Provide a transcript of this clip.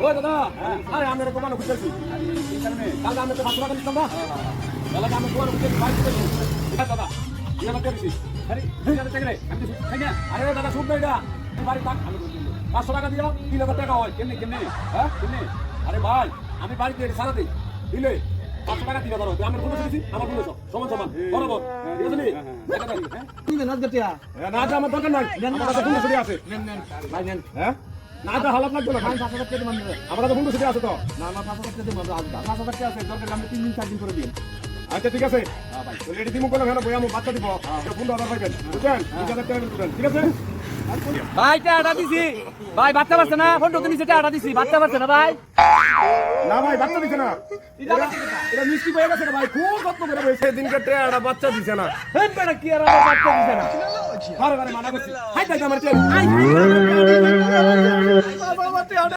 ওই দাদা আরে আমি এরকম মানুষ খুঁজতেছি কালকে আমি তো 500 টাকা দিতাম না কালকে আমি তোমার খুঁজতেছি বাইক খুঁজতেছি দাদা তুই আমার কেছি আরে তুই আমার চাকরি আমি তো খাই না আরে দাদা শুনবে এটা বাড়ি থাক আমি 500 টাকা দিও 3000 টাকা হয় কেমনে কেমনে হ্যাঁ কেমনে আরে ভাই আমি বাড়িতে সারা দিই দিলে 500 টাকা 3000 হয় আমি কোনো দিছি আমার কোনো সমান সমান বরাবর ঠিক আছে নি তুই নাচ গটিয়া না আমার দরকার নাই আমার কাছে কোনো ছুটি আছে নেন নেন ভাই নেন হ্যাঁ না তো হালাত লাগবে না ভাই 5,000 টাকা দিবেন আমার কাছে কোনো ছুটি আছে তো না না 5,000 টাকা দিবেন আজ 5,000 টাকা আছে দরকার আমি 3 দিন 4 দিন করে দিন আচ্ছা ঠিক আছে তো রেডি দিমু করলাম হ্যাঁ বই আমি বাচ্চা দিব 15,000 পাইবেন বুঝছেন 20,000 টাকা দিবেন ঠিক আছে ভাই টাকা দিছি ভাই বাচ্চা পারছে না ফোন তো নিচে টাকা দিছি বাচ্চা পারছে না ভাই না ভাই বাচ্চা দিছে না এটা মিষ্টি হয়ে গেছে ভাই খুব যত্ন করে বই সেদিনকে টাকা বাচ্চা দিছে না হেন বেটা কি আর আমার বাচ্চা দিছে না বারে বারে মানা করছি হাই তাই আমার চেয়ে